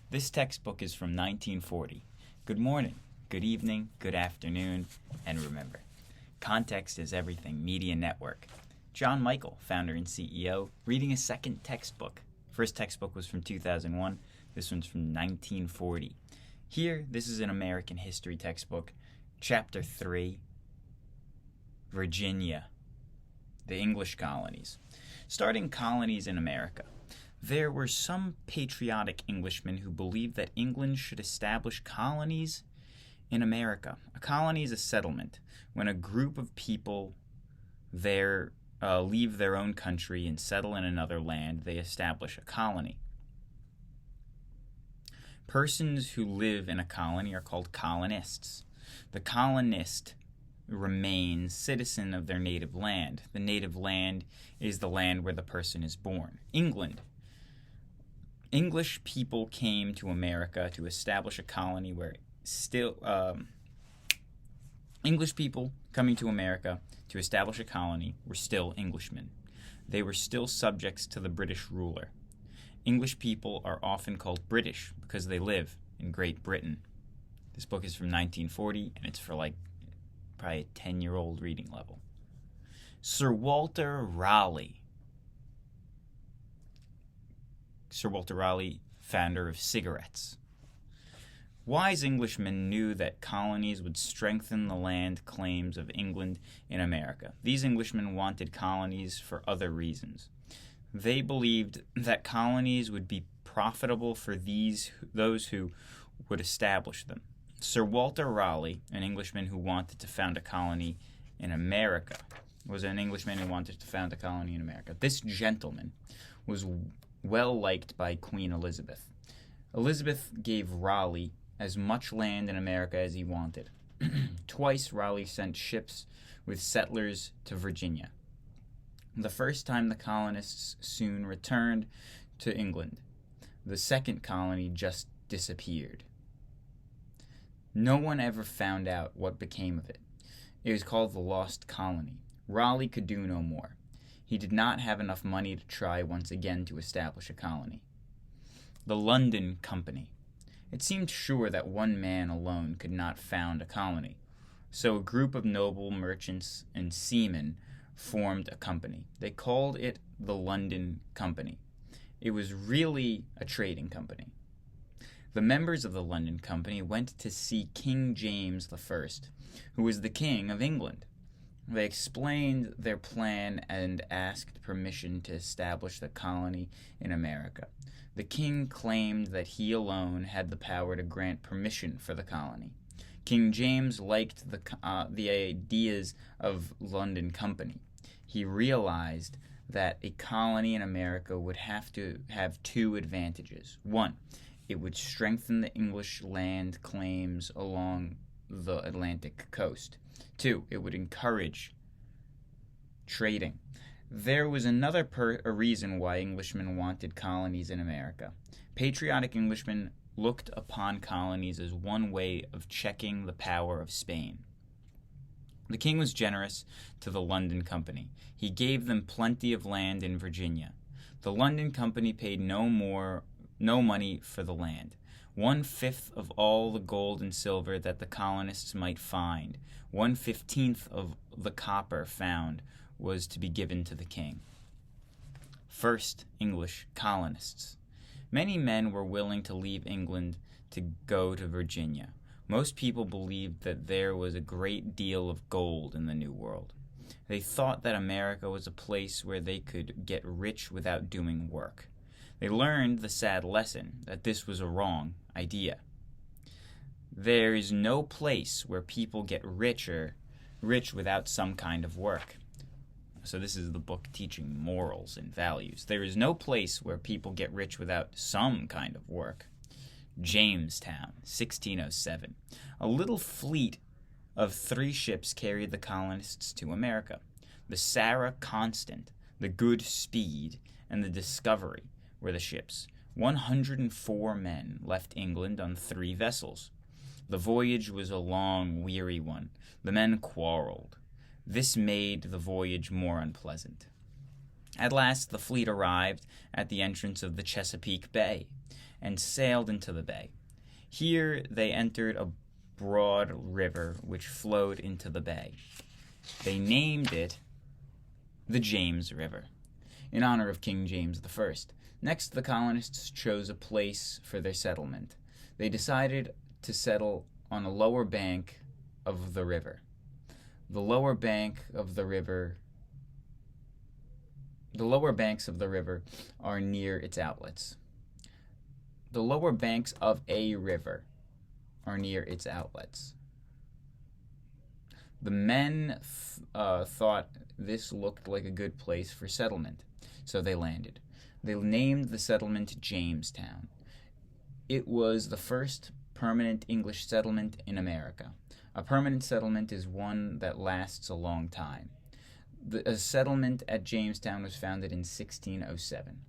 This textbook is from 1940. Good morning, good evening, good afternoon, and remember, context is everything media network. John Michael, founder and CEO, reading a second textbook. First textbook was from 2001. This one's from 1940. Here, this is an American history textbook. Chapter 3, Virginia, the English colonies. Starting colonies in America. There were some patriotic Englishmen who believed that England should establish colonies in America. A colony is a settlement. When a group of people there leave their own country and settle in another land, they establish a colony. Persons who live in a colony are called colonists. The colonist remains citizen of their native land. The native land is the land where the person is born. England. English people came to America to establish a colony where English people coming to America to establish a colony were still Englishmen. They were still subjects to the British ruler. English people are often called British because they live in Great Britain. This book is from 1940, and it's for probably a 10-year-old reading level. Sir Walter Raleigh. Sir Walter Raleigh, founder of cigarettes. Wise Englishmen knew that colonies would strengthen the land claims of England in America. These Englishmen wanted colonies for other reasons. They believed that colonies would be profitable for those who would establish them. Sir Walter Raleigh, an Englishman who wanted to found a colony in America, was an Englishman who wanted to found a colony in America. This gentleman was well liked by Queen Elizabeth. Elizabeth gave Raleigh as much land in America as he wanted. Twice Raleigh sent ships with settlers to Virginia. The first time the colonists soon returned to England. The second colony just disappeared. No one ever found out what became of it. It was called the Lost Colony. Raleigh could do no more. He did not have enough money to try once again to establish a colony. The London Company. It seemed sure that one man alone could not found a colony, so a group of noble merchants and seamen formed a company. They called it the London Company. It was really a trading company. The members of the London Company went to see King James I, who was the King of England. They explained their plan and asked permission to establish the colony in America. The king claimed that he alone had the power to grant permission for the colony. King James liked the ideas of London Company. He realized that a colony in America would have to have two advantages. One, it would strengthen the English land claims along the Atlantic coast. Two, it would encourage trading. There was another reason why Englishmen wanted colonies in America. Patriotic Englishmen looked upon colonies as one way of checking the power of Spain. The king was generous to the London Company. He gave them plenty of land in Virginia. The London Company paid no money for the land. 1/5 of all the gold and silver that the colonists might find, 1/15 of the copper found, was to be given to the king. First English colonists. Many men were willing to leave England to go to Virginia. Most people believed that there was a great deal of gold in the New World. They thought that America was a place where they could get rich without doing work. They learned the sad lesson that this was a wrong idea. There is no place where people get rich without some kind of work. So this is the book teaching morals and values. There is no place where people get rich without some kind of work. Jamestown, 1607. A little fleet of 3 ships carried the colonists to America. The Sarah Constant, the Good Speed, and the Discovery were the ships. 104 men left England on 3 vessels. The voyage was a long, weary one. The men quarreled. This made the voyage more unpleasant. At last the fleet arrived at the entrance of the Chesapeake Bay. and sailed into the bay. Here they entered a broad river which flowed into the bay. They named it the James River, in honor of King James I. Next, the colonists chose a place for their settlement. They decided to settle on a lower bank of the river. The lower banks of the river are near its outlets. The lower banks of a river are near its outlets. The men thought this looked like a good place for settlement, so they landed. They named the settlement Jamestown. It was the first permanent English settlement in America. A permanent settlement is one that lasts a long time. A settlement at Jamestown was founded in 1607.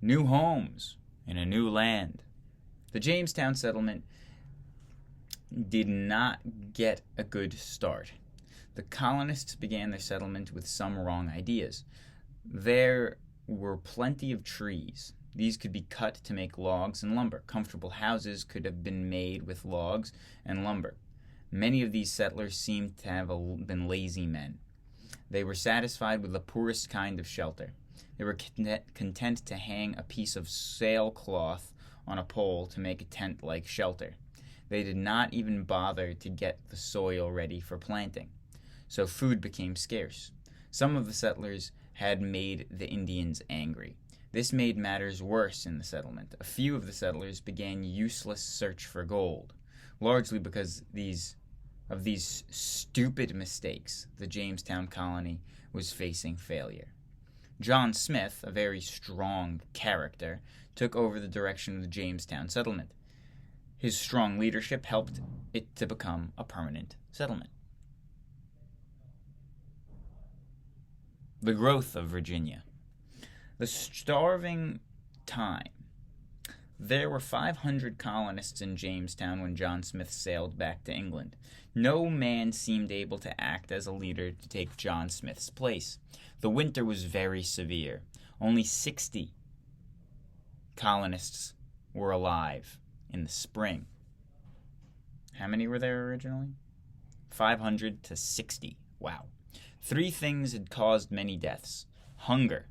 New homes in a new land. The Jamestown settlement did not get a good start. The colonists began their settlement with some wrong ideas. There were plenty of trees. These could be cut to make logs and lumber. Comfortable houses could have been made with logs and lumber. Many of these settlers seemed to have been lazy men. They were satisfied with the poorest kind of shelter. They were content to hang a piece of sailcloth on a pole to make a tent-like shelter. They did not even bother to get the soil ready for planting. So food became scarce. Some of the settlers had made the Indians angry. This made matters worse in the settlement. A few of the settlers began useless search for gold, largely because of these stupid mistakes. The Jamestown colony was facing failure. John Smith, a very strong character, took over the direction of the Jamestown settlement. His strong leadership helped it to become a permanent settlement. The growth of Virginia. The starving time. There were 500 colonists in Jamestown when John Smith sailed back to England. No man seemed able to act as a leader to take John Smith's place. The winter was very severe. Only 60 colonists were alive in the spring. How many were there originally? 500 to 60. Wow. 3 things had caused many deaths. Hunger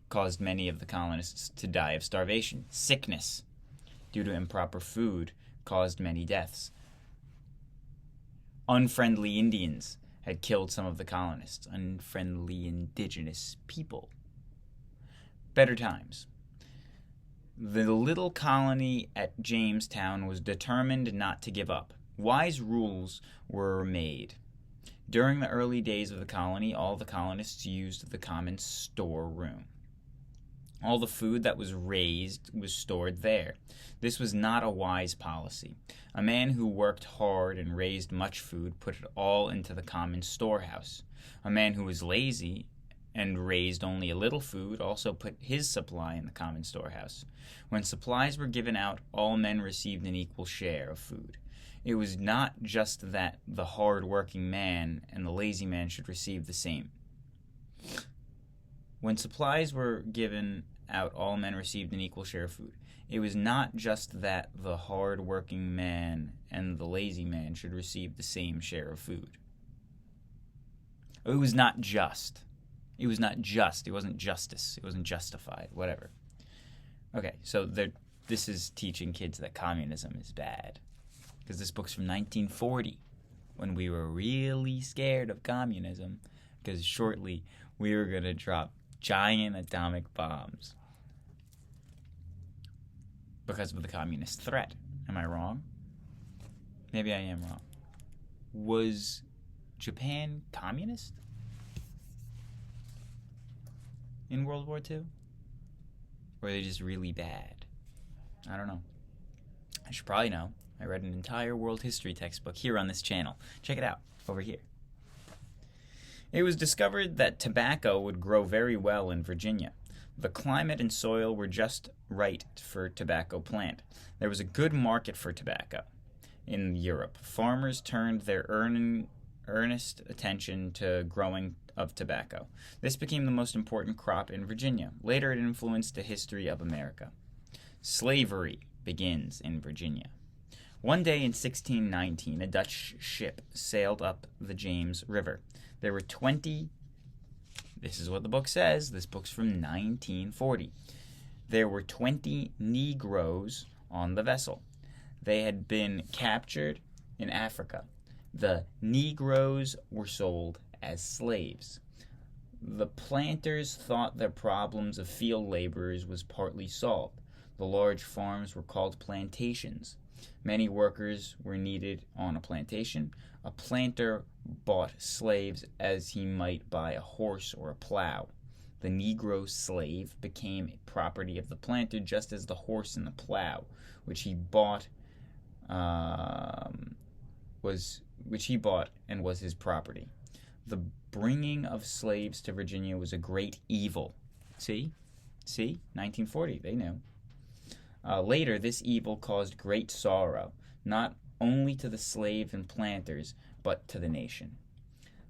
caused many of the colonists to die of starvation. Sickness, due to improper food, caused many deaths. Unfriendly Indians had killed some of the colonists. Unfriendly indigenous people. Better times. The little colony at Jamestown was determined not to give up. Wise rules were made. During the early days of the colony, all the colonists used the common storeroom. All the food that was raised was stored there. This was not a wise policy. A man who worked hard and raised much food put it all into the common storehouse. A man who was lazy and raised only a little food also put his supply in the common storehouse. When supplies were given out, all men received an equal share of food. It was not just that the hard-working man and the lazy man should receive the same. When supplies were given out, all men received an equal share of food. It was not just that the hard-working man and the lazy man should receive the same share of food. It was not just. It was not just. It wasn't justice. It wasn't justified. Whatever. Okay, so this is teaching kids that communism is bad. Because this book's from 1940, when we were really scared of communism, because shortly we were going to drop giant atomic bombs because of the communist threat. Am I wrong? Maybe I am wrong. Was Japan communist in World War II? Or were they just really bad? I don't know. I should probably know. I read an entire world history textbook here on this channel. Check it out, over here. It was discovered that tobacco would grow very well in Virginia. The climate and soil were just right for tobacco plant. There was a good market for tobacco in Europe. Farmers turned their earnest attention to growing of tobacco. This became the most important crop in Virginia. Later it influenced the history of America. Slavery begins in Virginia. One day in 1619, a Dutch ship sailed up the James River. There were 20, this is what the book says, this book's from 1940. There were 20 Negroes on the vessel. They had been captured in Africa. The Negroes were sold as slaves. The planters thought their problems of field laborers was partly solved. The large farms were called plantations. Many workers were needed on a plantation. A planter bought slaves as he might buy a horse or a plow. The Negro slave became property of the planter, just as the horse and the plow, which he bought and was his property. The bringing of slaves to Virginia was a great evil. See? 1940, they knew. Later, this evil caused great sorrow, not only to the slave and planters, but to the nation.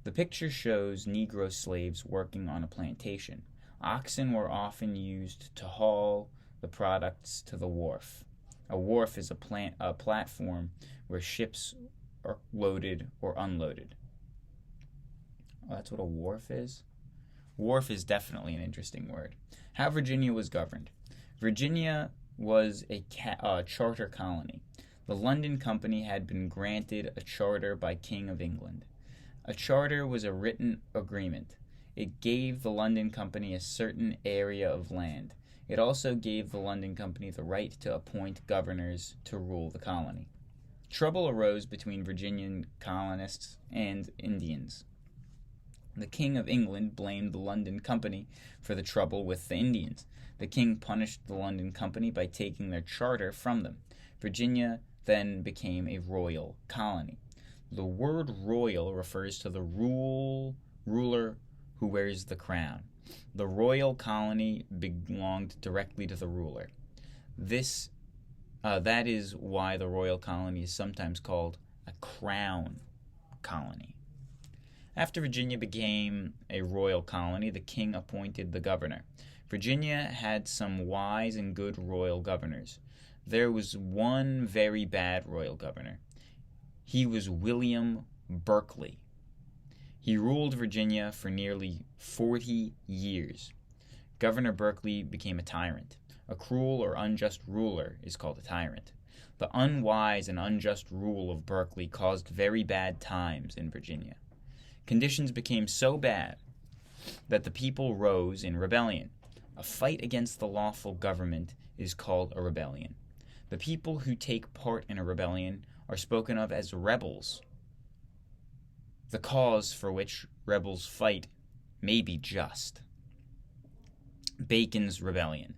The picture shows Negro slaves working on a plantation. Oxen were often used to haul the products to the wharf. A wharf is a platform where ships are loaded or unloaded. Oh, that's what a wharf is? Wharf is definitely an interesting word. How Virginia was governed. Virginia was a charter colony. The London Company had been granted a charter by King of England. A charter was a written agreement. It gave the London Company a certain area of land. It also gave the London Company the right to appoint governors to rule the colony. Trouble arose between Virginian colonists and Indians. The King of England blamed the London Company for the trouble with the Indians. The king punished the London Company by taking their charter from them. Virginia then became a royal colony. The word royal refers to the ruler who wears the crown. The royal colony belonged directly to the ruler. That is why the royal colony is sometimes called a crown colony. After Virginia became a royal colony, the king appointed the governor. Virginia had some wise and good royal governors. There was one very bad royal governor. He was William Berkeley. He ruled Virginia for nearly 40 years. Governor Berkeley became a tyrant. A cruel or unjust ruler is called a tyrant. The unwise and unjust rule of Berkeley caused very bad times in Virginia. Conditions became so bad that the people rose in rebellion. A fight against the lawful government is called a rebellion. The people who take part in a rebellion are spoken of as rebels. The cause for which rebels fight may be just. Bacon's Rebellion.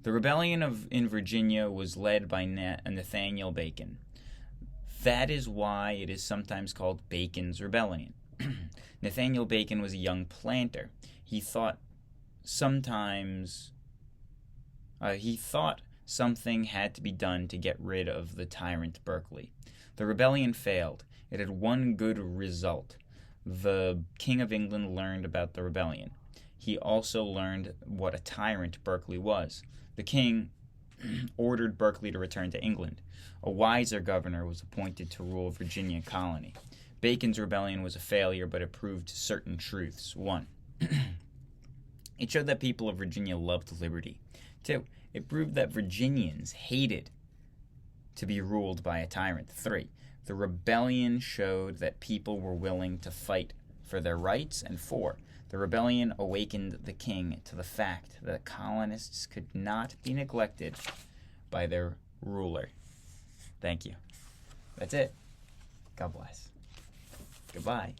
The rebellion in Virginia was led by Nathaniel Bacon. That is why it is sometimes called Bacon's Rebellion. Nathaniel Bacon was a young planter. He thought something had to be done to get rid of the tyrant Berkeley. The rebellion failed. It had one good result. The King of England learned about the rebellion. He also learned what a tyrant Berkeley was. The king ordered Berkeley to return to England. A wiser governor was appointed to rule Virginia colony. Bacon's rebellion was a failure, but it proved certain truths. 1. It showed that people of Virginia loved liberty. 2. It proved that Virginians hated to be ruled by a tyrant. 3. The rebellion showed that people were willing to fight for their rights. And 4. The rebellion awakened the king to the fact that colonists could not be neglected by their ruler. Thank you. That's it. God bless. Goodbye.